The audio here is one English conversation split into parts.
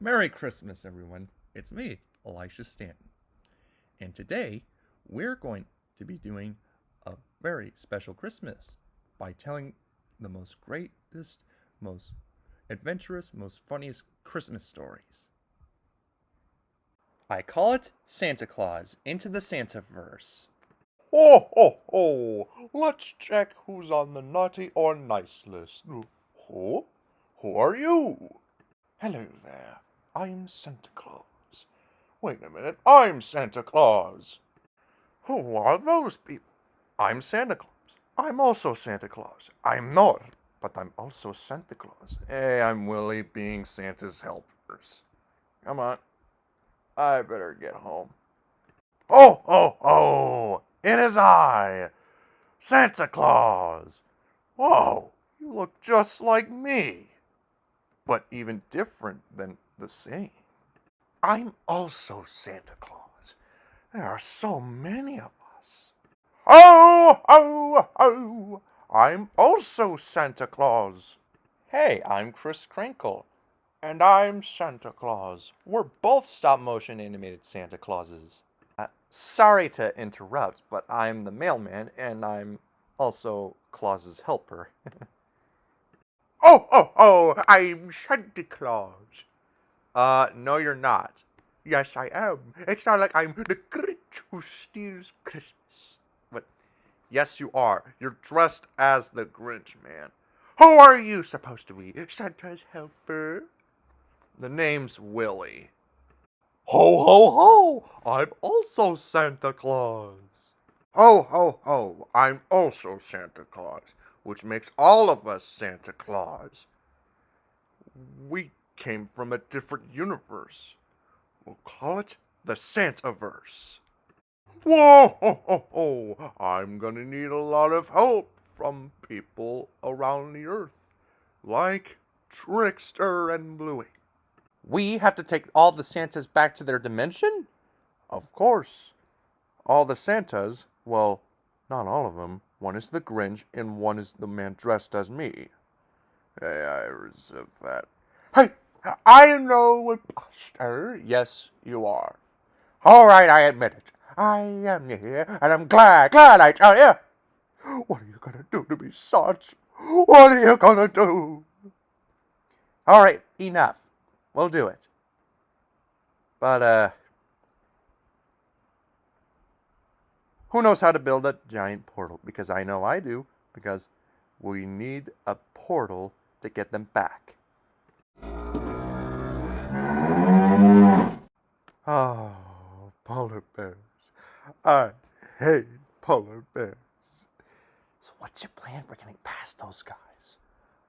Merry Christmas, everyone. It's me, Elisha Stanton. And today, we're going to be doing a very special Christmas by telling the most greatest, most adventurous, most funniest Christmas stories. I call it Santa Claus into the Santaverse. Oh, oh, oh, let's check who's on the naughty or nice list. Who? Who are you? Hello there, I'm Santa Claus. Wait a minute, I'm Santa Claus. Who are those people? I'm Santa Claus. I'm also Santa Claus. I'm not, but I'm also Santa Claus. Hey, I'm Willie, being Santa's helpers. Come on, I better get home. Oh, oh, oh! It is I, Santa Claus! Whoa, you look just like me. But even different than the same. I'm also Santa Claus. There are so many of us. Oh, oh, oh! I'm also Santa Claus. Hey, I'm Chris Crinkle. And I'm Santa Claus. We're both stop-motion animated Santa Clauses. Sorry to interrupt, but I'm the mailman, and I'm also Claus's helper. Oh, oh, oh! I'm Santa Claus. No, you're not. Yes, I am. It's not like I'm the Grinch who steals Christmas. But yes, you are. You're dressed As the Grinch, man. Who are you supposed to be? Santa's helper? The name's Willie. Ho, ho, ho! I'm also Santa Claus. Ho, ho, ho! I'm also Santa Claus, which makes all of us Santa Claus. We came from a different universe. We'll call it the Santaverse. Whoa, ho, ho, ho! I'm gonna need a lot of help from people around the earth, like Trickster and Bluey. We have to take all the Santas back to their dimension? Of course. All the Santas, well, not all of them. One is the Grinch, and one is the man dressed as me. Hey, I resent that. Hey, I am no imposter. Yes, you are. All right, I admit it. I am here, and I'm glad I tell you. What are you gonna do to me, Sarge? What are you gonna do? All right, enough. We'll do it. But, who knows how to build a giant portal? Because I know I do. Because we need a portal to get them back. Oh, polar bears. I hate polar bears. So what's your plan for getting past those guys?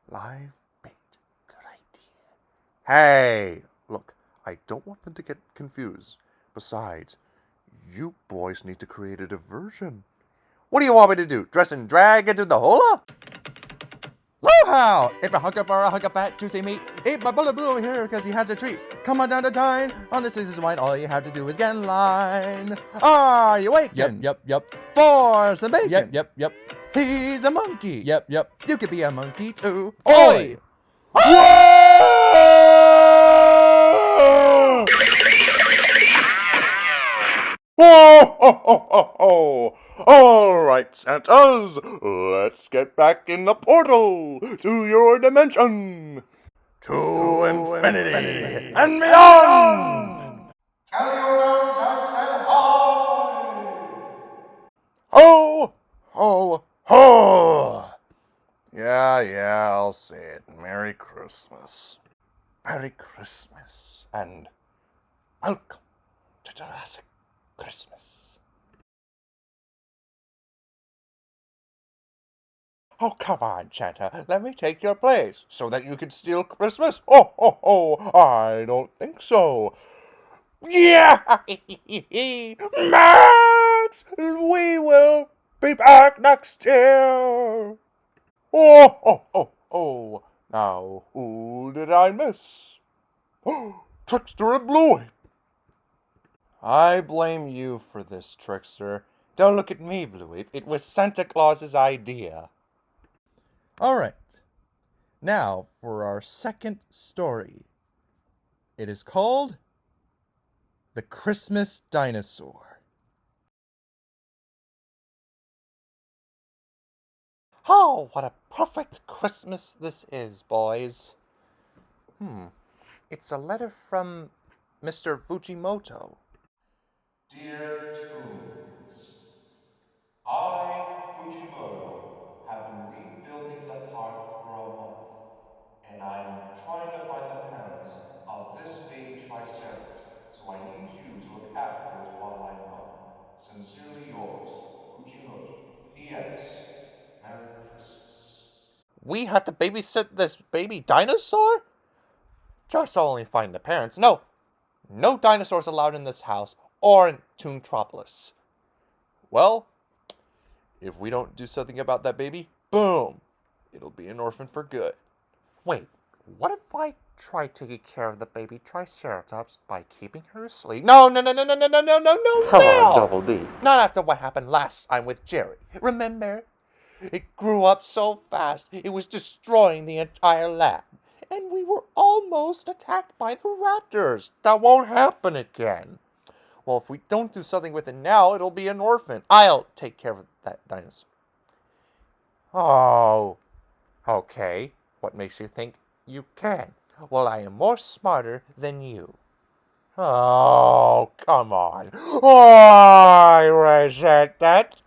Live bait. Good idea. Hey, look, I don't want them to get confused. Besides, you boys need to create a diversion. What do you want me to do? Dress and drag into the hula? Low-how! If you're hungry for a hunk of fat, juicy meat, eat my bullet blue over here because he has a treat. Come on down to dine on the Caesar's wine. All you have to do is get in line. Are you waking? Yep. For some bacon? Yep. He's a monkey. Yep. You could be a monkey too. Oi! Oh, oh, oh, oh, oh. All right, Santas, let's get back in the portal to your dimension. To infinity and beyond. Tell your elves I said hi. Ho, Ho, ho! Yeah, I'll say it. Merry Christmas. Merry Christmas, and welcome to Jurassic Christmas. Oh, come on, Santa. Let me take your place so that you can steal Christmas? I don't think so. Yeah! Max! We will be back next year! Now, who did I miss? Trickster and Bluey! I blame you for this, Trickster. Don't look at me, Bluey. It was Santa Claus's idea. All right. Now for our second story. It is called The Christmas Dinosaur. Oh, what a perfect Christmas this is, boys. It's a letter from Mr. Fujimoto. Dear Toons, I, Fujimoto, have been rebuilding the park for a month, and I'm trying to find the parents of this baby Triceratops, so I need you to look after it while I'm gone. Sincerely yours, Fujimoto. P.S. Merry Christmas. We have to babysit this baby dinosaur? Just only find the parents. No dinosaurs allowed in this house or in Toontropolis. Well, if we don't do something about that baby, boom, it'll be an orphan for good. Wait, what if I try taking care of the baby Triceratops by keeping her asleep? No! Come on, Double D. Not after what happened last time with Jerry. Remember? It grew up so fast, it was destroying the entire lab. And we were almost attacked by the raptors. That won't happen again. Well, if we don't do something with it now, it'll be an orphan. I'll take care of that dinosaur. Oh, okay. What makes you think you can? Well, I am more smarter than you. Oh, come on. I resent that.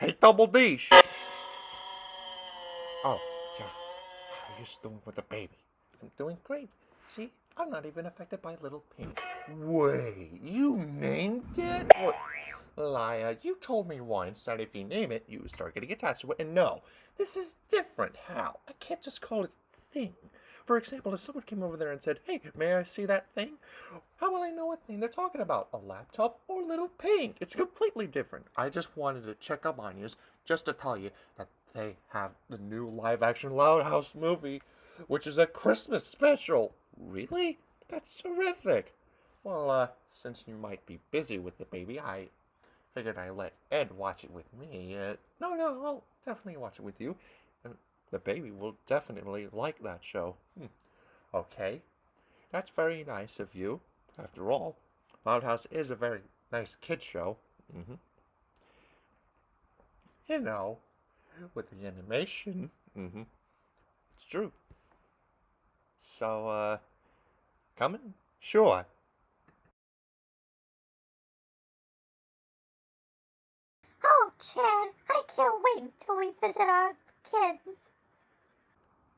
Hey, Double D. Shh. Oh, yeah. How are you doing with the baby? I'm doing great. See, I'm not even affected by Little Pink. Wait, you named it? What? Liar, you told me once that if you name it, you start getting attached to it. And no, this is different. How? I can't just call it thing. For example, if someone came over there and said, hey, may I see that thing? How will I know what thing they're talking about? A laptop or Little Pink? It's completely different. I just wanted to check up on you just to tell you that they have the new live-action Loud House movie, which is a Christmas special. Really? That's terrific. Well, since you might be busy with the baby, I figured I'd let Ed watch it with me. No, I'll definitely watch it with you. And the baby will definitely like that show. Okay. That's very nice of you. After all, Loud House is a very nice kid show. You know, with the animation. It's true. So, coming? Sure. Oh, Chad, I can't wait until we visit our kids.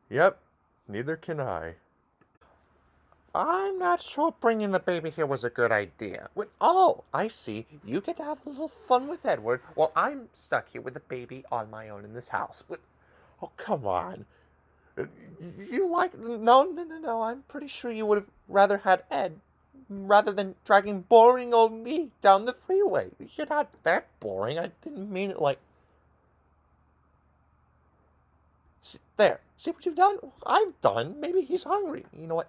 Yep, neither can I. I'm not sure bringing the baby here was a good idea. Oh, I see. You get to have a little fun with Edward while I'm stuck here with the baby on my own in this house. Oh, come on. You like... No. I'm pretty sure you would have rather had Ed rather than dragging boring old me down the freeway. You're not that boring. I didn't mean it like... There. See what you've done? I've done. Maybe he's hungry. You know what?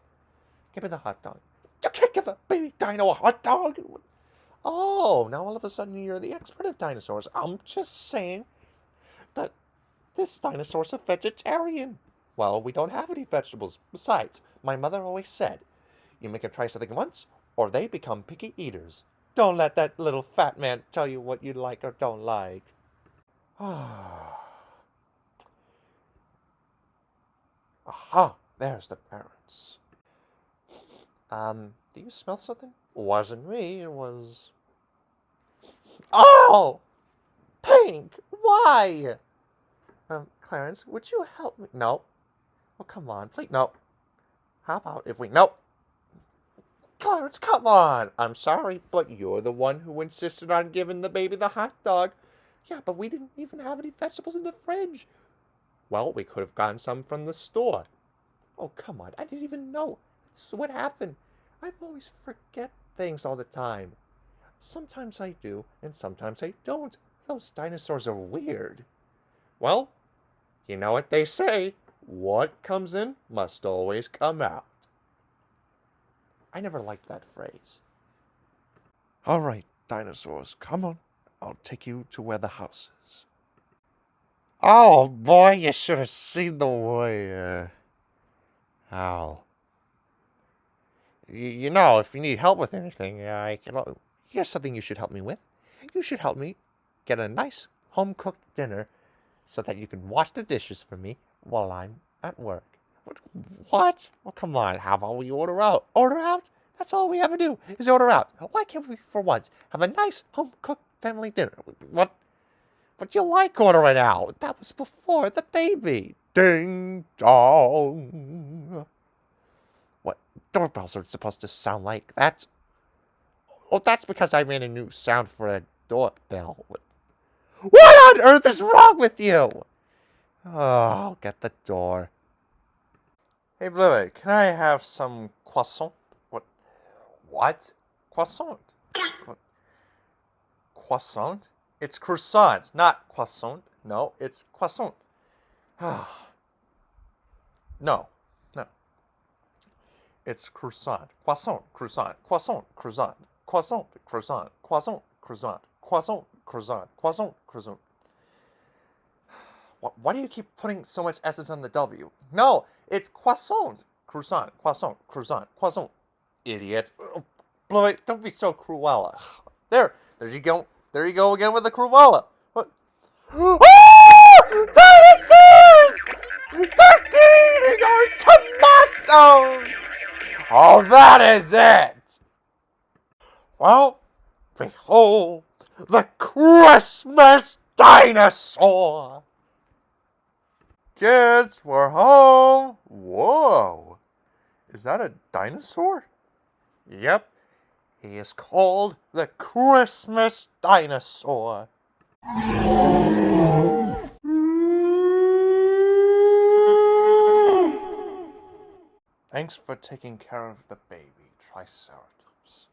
Give me the hot dog. You can't give a baby dino a hot dog. Oh, now all of a sudden you're the expert of dinosaurs. I'm just saying that this dinosaur's a vegetarian. Well, we don't have any vegetables. Besides, my mother always said, you make them try something once, or they become picky eaters. Don't let that little fat man tell you what you like or don't like. Ah, there's the parents. Do you smell something? Wasn't me, it was... Oh! Pink! Why? Clarence, would you help me? No. Oh, come on, please. No. How about if we... No. Clarence, come on. I'm sorry, but you're the one who insisted on giving the baby the hot dog. Yeah, but we didn't even have any vegetables in the fridge. Well, we could have gotten some from the store. Oh, come on. I didn't even know. This is what happened. I always forget things all the time. Sometimes I do, and sometimes I don't. Those dinosaurs are weird. Well, you know what they say. What comes in must always come out. I never liked that phrase. All right, dinosaurs, come on. I'll take you to where the house is. Oh, boy, you should have seen the way, Ow. You know, if you need help with anything, here's something you should help me with. You should help me get a nice home-cooked dinner so that you can wash the dishes for me while I'm at work. What? Well, come on. How about we order out? Order out? That's all we ever do is order out. Why can't we, for once, have a nice home-cooked family dinner? What? But you like ordering out. That was before the baby. Ding dong. What? Doorbells are supposed to sound like that. Oh, that's because I made a new sound for a doorbell. What on earth is wrong with you? Oh, get the door. Hey, Bluey, can I have some croissant? What? Croissant? What? Croissant? It's croissant, not croissant. No, it's croissant. No. It's croissant. Croissant, croissant, croissant, croissant, croissant, croissant, croissant, croissant, croissant, croissant, croissant, croissant. Why do you keep putting so much S's on the W? No, it's croissant. Croissant, croissant, croissant, croissant. Idiot. Blood, don't be so Cruella. There you go. There you go again with the Cruella. What? Dinosaurs! They're eating our tomatoes! Oh, that is it! Well, behold the Christmas dinosaur! Kids, we're home! Whoa! Is that a dinosaur? Yep. He is called the Christmas dinosaur. Thanks for taking care of the baby, Triceratops.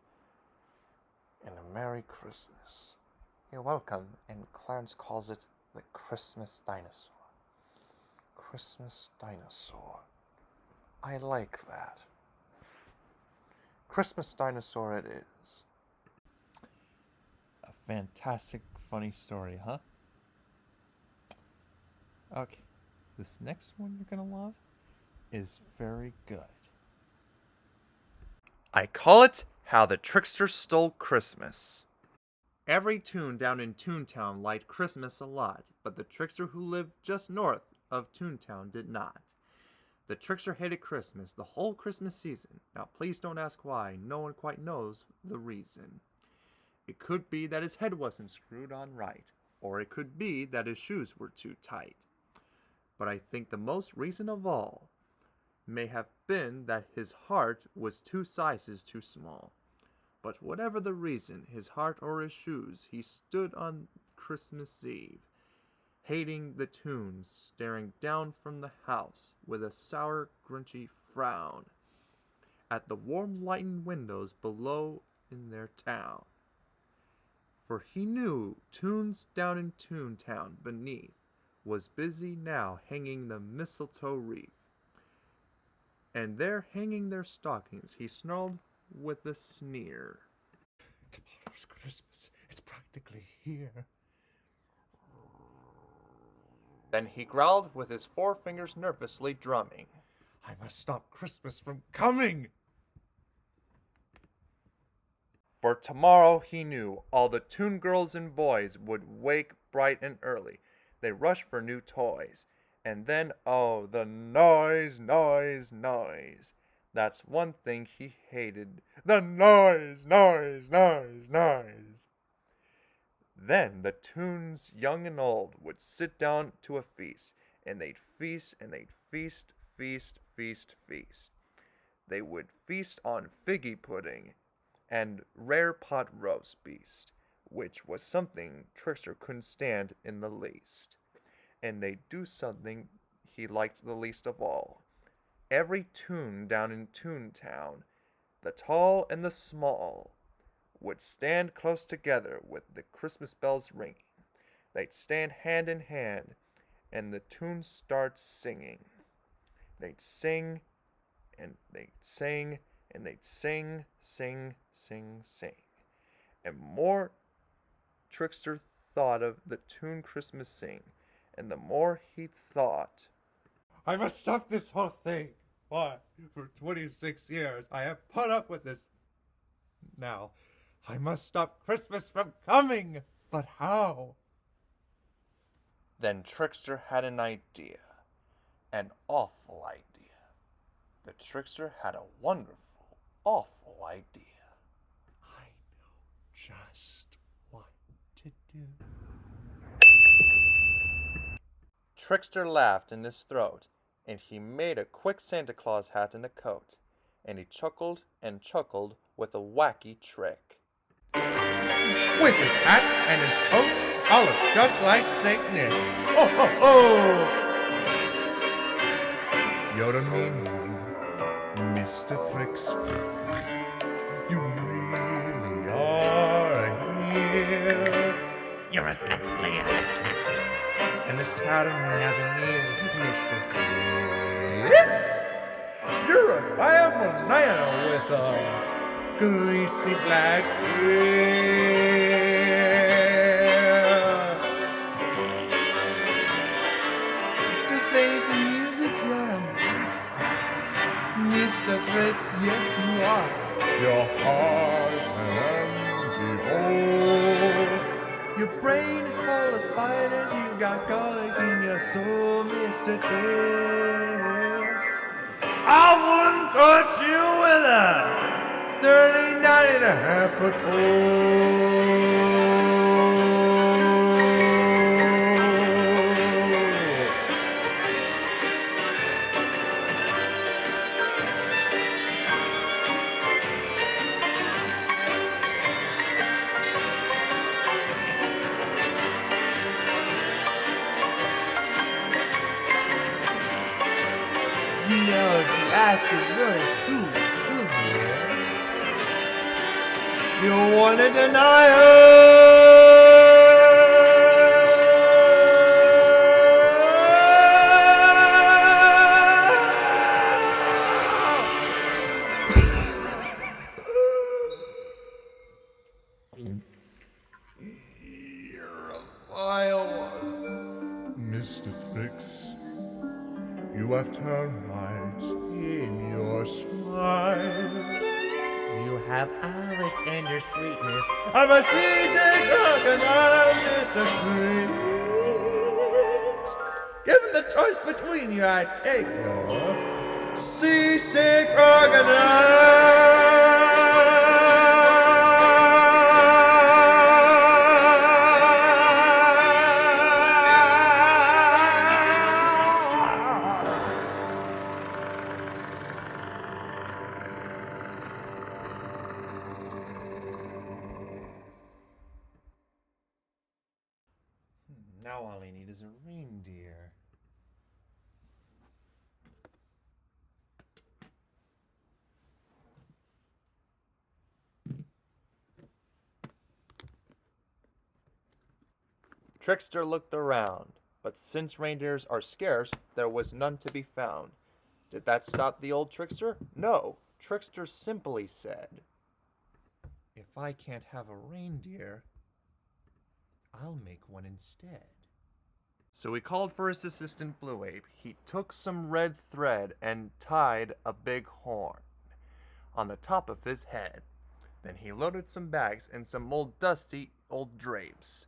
And a Merry Christmas. You're welcome, and Clarence calls it the Christmas dinosaur. Christmas dinosaur. I like that. Christmas dinosaur it is. A fantastic, funny story, huh? Okay, this next one you're gonna love is very good. I call it How the Trickster Stole Christmas. Every toon down in Toontown liked Christmas a lot, but the trickster who lived just north of Toontown did not. The trickster hated Christmas the whole Christmas season. Now please don't ask why, no one quite knows the reason. It could be that his head wasn't screwed on right, or it could be that his shoes were too tight. But I think the most reason of all may have been that his heart was 2 sizes too small. But whatever the reason, his heart or his shoes, he stood on Christmas Eve, hating the toons, staring down from the house with a sour, grinchy frown at the warm lightened windows below in their town. For he knew toons down in Toontown beneath was busy now hanging the mistletoe wreath. And there hanging their stockings, he snarled with a sneer. Tomorrow's Christmas. It's practically here. Then he growled with his forefingers nervously drumming. I must stop Christmas from coming! For tomorrow, he knew, all the toon girls and boys would wake bright and early. They rushed for new toys. And then, oh, the noise, noise, noise. That's one thing he hated. The noise, noise, noise, noise. Then the Toons, young and old, would sit down to a feast, and they'd feast, and they'd feast, feast, feast, feast. They would feast on figgy pudding and rare pot roast beast, which was something Trickster couldn't stand in the least. And they'd do something he liked the least of all. Every Toon down in Toontown, the tall and the small, would stand close together with the Christmas bells ringing. They'd stand hand in hand, and the Toons start singing. They'd sing, and they'd sing, and they'd sing, sing, sing, sing. And more Trickster thought of the Toon Christmas sing, and the more he thought, I must stop this whole thing. Why, for 26 years I have put up with this. Now, I must stop Christmas from coming. But how? Then Trickster had an idea. An awful idea. The Trickster had a wonderful, awful idea. I know just what to do. Trickster laughed in his throat, and he made a quick Santa Claus hat and a coat, and he chuckled and chuckled with a wacky trick. With his hat and his coat, I'll look just like Saint Nick. Oh, ho, ho! You're a mean one, Mr. Tricks. You really are a hero. You're as ugly as a cactus, and as charming as a needle, Mr. Tricks. You're a bad banana with a greasy black hair. Just face the music, you're a monster, Mr. Tricks, yes you are. Your heart and empty hole. Your brain is full of spiders, you got garlic in your soul, Mr. Tricks. I wouldn't touch you with a 39 and a half foot pole. You know, if you ask the village who's good here, you want to deny her. You're a vile one, Mr. Tricks. You have termites in your smile. You have all the tender sweetness of a seasick crocodile, Mr. Tricks. Given the choice between you, I take your seasick crocodile. Now all I need is a reindeer. Trickster looked around, but since reindeers are scarce, there was none to be found. Did that stop the old Trickster? No. Trickster simply said, if I can't have a reindeer, I'll make one instead. So he called for his assistant Blue Ape. He took some red thread and tied a big horn on the top of his head. Then he loaded some bags and some old dusty old drapes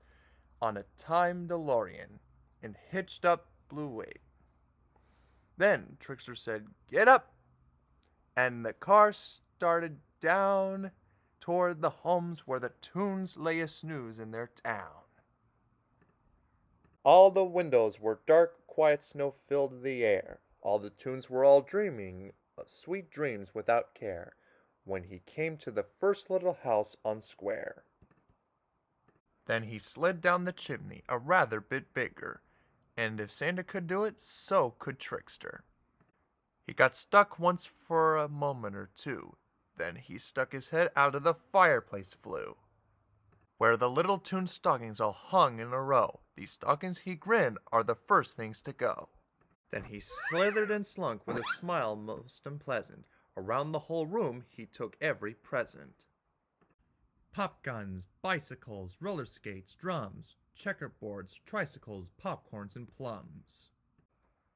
on a time DeLorean and hitched up Blue Ape. Then Trickster said, "Get up!" And the car started down toward the homes where the Toons lay a snooze in their town. All the windows were dark, quiet snow filled the air. All the Toons were all dreaming sweet dreams without care, when he came to the first little house on square. Then he slid down the chimney a rather bit bigger, and if Santa could do it, so could Trickster. He got stuck once for a moment or two, then he stuck his head out of the fireplace flue, where the little Toon stockings all hung in a row. These stockings, he grinned, are the first things to go. Then he slithered and slunk with a smile most unpleasant. Around the whole room he took every present. Pop guns, bicycles, roller skates, drums, checkerboards, tricycles, popcorns, and plums.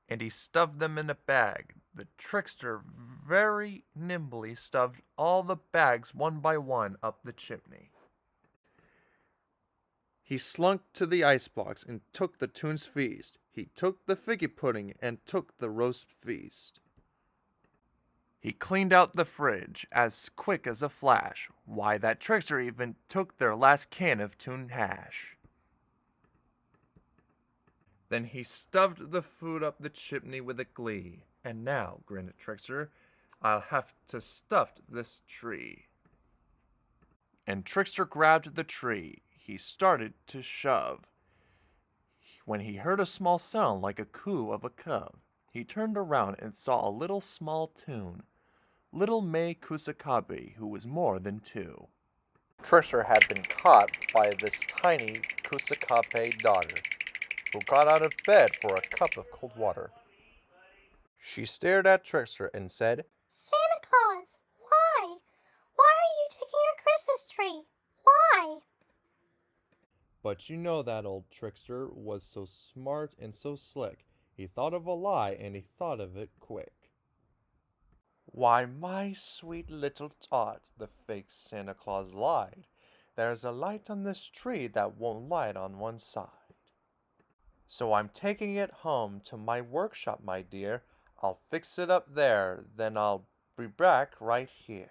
And he stuffed them in a bag. The Trickster very nimbly stuffed all the bags one by one up the chimney. He slunk to the icebox and took the Toon's feast. He took the figgy pudding and took the roast feast. He cleaned out the fridge as quick as a flash. Why, that Trickster even took their last can of Toon hash. Then he stuffed the food up the chimney with a glee. And now, grinned Trickster, I'll have to stuff this tree. And Trickster grabbed the tree. He started to shove, when he heard a small sound like a coo of a cub. He turned around and saw a little small Toon, little May Kusakabe, who was more than 2. Trickster had been caught by this tiny Kusakabe daughter, who got out of bed for a cup of cold water. She stared at Trickster and said, Santa Claus, why? Why are you taking your Christmas tree? Why? But you know that old Trickster was so smart and so slick. He thought of a lie, and he thought of it quick. Why, my sweet little tot, the fake Santa Claus lied. There's a light on this tree that won't light on one side. So I'm taking it home to my workshop, my dear. I'll fix it up there, then I'll be back right here.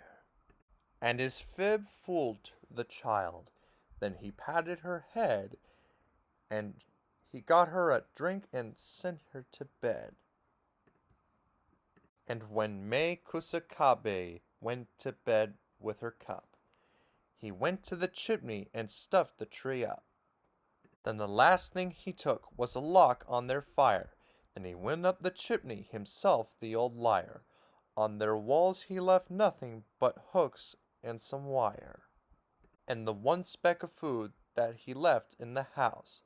And his fib fooled the child. Then he patted her head, and he got her a drink and sent her to bed. And when May Kusakabe went to bed with her cup, he went to the chimney and stuffed the tree up. Then the last thing he took was a lock on their fire. Then he went up the chimney himself, the old liar. On their walls he left nothing but hooks and some wire. And the one speck of food that he left in the house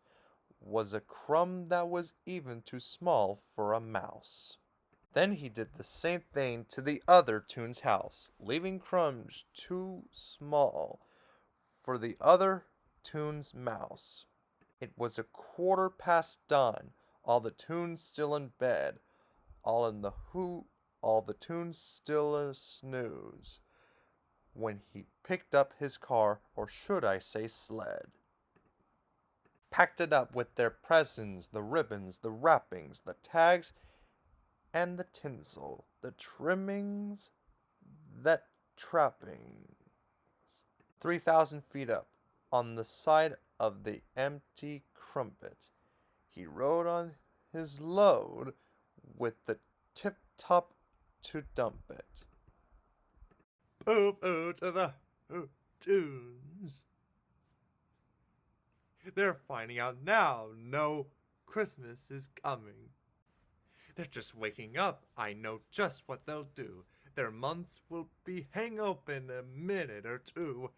was a crumb that was even too small for a mouse. Then he did the same thing to the other Toon's house, leaving crumbs too small for the other Toon's mouse. It was 1/4 done, all the Toons still in bed, all the Toons still a snooze, when he picked up his car, or should I say sled. Packed it up with their presents, the ribbons, the wrappings, the tags, and the tinsel, the trimmings, that trappings. 3,000 feet up, on the side of the empty crumpet, he rode on his load with the tip-top to dump it. Oh, to the Toons. They're finding out now no Christmas is coming. They're just waking up. I know just what they'll do. Their months will be hang open a minute or two.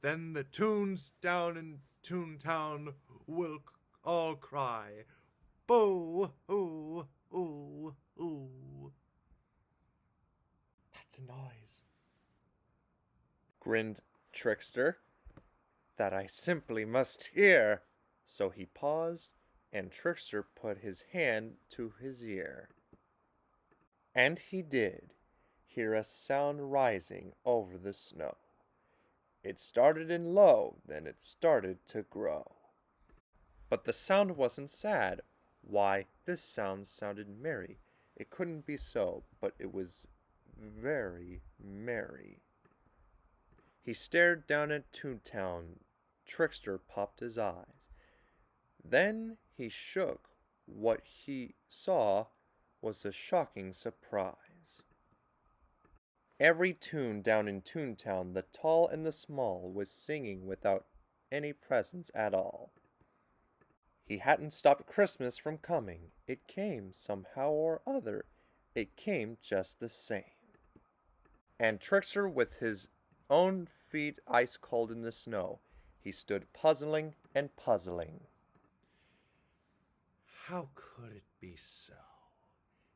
Then the Toons down in Toontown will all cry, "Boo, ooh, ooh, ooh." That's a noise, grinned Trickster, that I simply must hear. So he paused, and Trickster put his hand to his ear. And he did hear a sound rising over the snow. It started in low, then it started to grow. But the sound wasn't sad. Why, this sounded merry. It couldn't be so, but it was very merry. He stared down at Toontown. Trickster popped his eyes. Then he shook. What he saw was a shocking surprise. Every tune down in Toontown, the tall and the small, was singing without any presents at all. He hadn't stopped Christmas from coming. It came somehow or other. It came just the same. And Trickster, with his own feet ice cold in the snow, he stood puzzling and puzzling. How could it be so?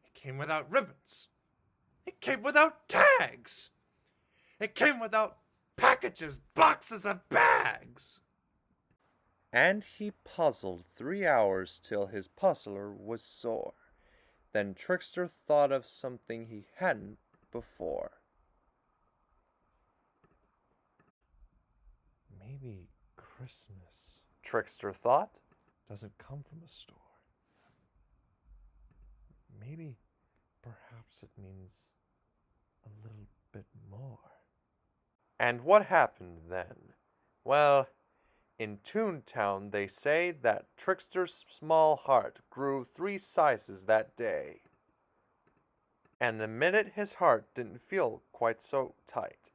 It came without ribbons. It came without tags. It came without packages, boxes of bags. And he puzzled 3 hours till his puzzler was sore. Then Trickster thought of something he hadn't before. Maybe Christmas, Trickster thought. doesn't come from a store. Maybe, perhaps it means a little bit more. And what happened then? Well, in Toontown they say that Trickster's small heart grew 3 sizes that day. And the minute his heart didn't feel quite so tight,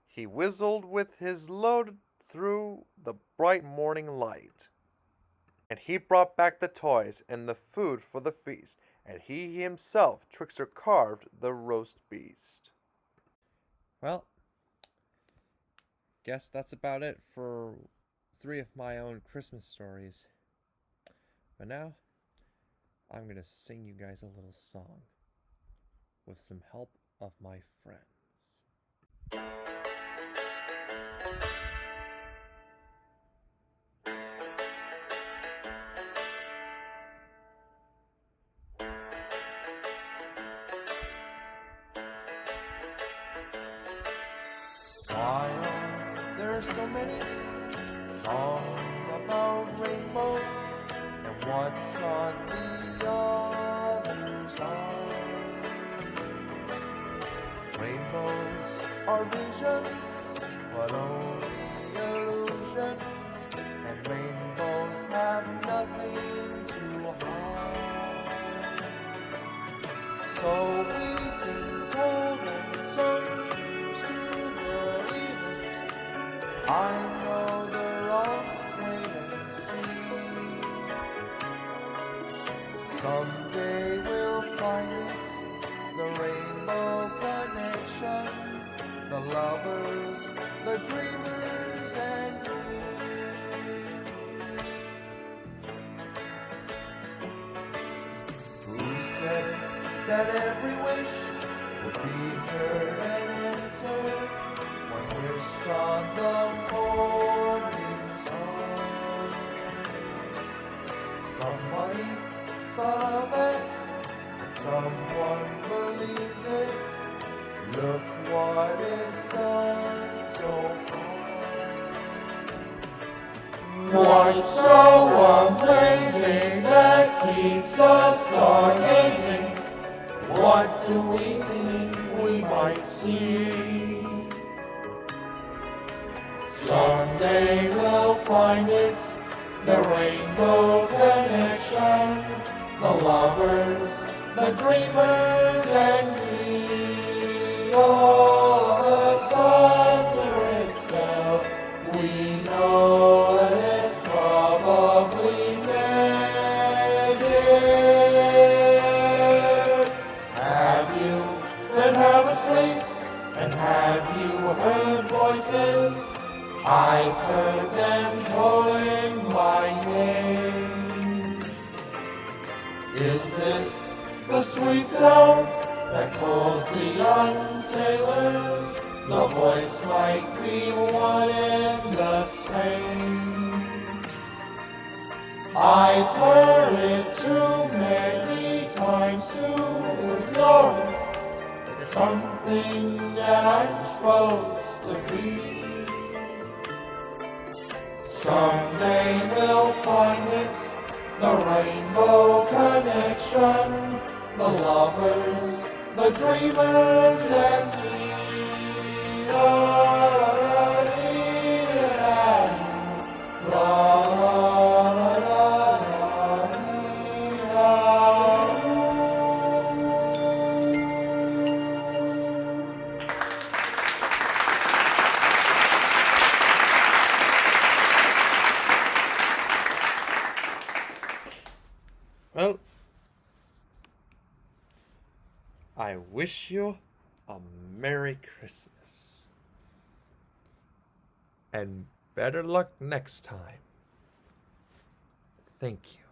he whistled with his load through the bright morning light. And he brought back the toys and the food for the feast, and he himself, Trickster, carved the roast beast. Well, guess that's about it for 3 of my own Christmas stories. But now, I'm going to sing you guys a little song with some help of my friends. Why are there so many songs about rainbows? And what's on the other side? Rainbows are visions, but only illusions. And rainbows have nothing to hide. So we've been told, and some choose to believe it. I know the wrong way and see. Someday we'll find it, the rainbow connection, the lovers, the dreamers, and me. Who said that every wish would be heard and answered when wished on the morning sun? Somebody thought of it, and someone believed it. Look what it's done so far. What's so amazing that keeps us stargazing? What do we think we might see? Someday we'll find it, the rainbow connection, the lovers, the dreamers, and me. All of a sudden it's now, we know that it's probably magic. Have you been half asleep, and have you heard voices? I've heard them calling my name. Is this the sweet sound that calls the young sailors? The voice might be one and the same. I've heard it too many times to ignore it. It's something that I'm supposed to be. Someday we'll find it, the rainbow the dreamers and me. Well, I wish you a Merry Christmas. And better luck next time. Thank you.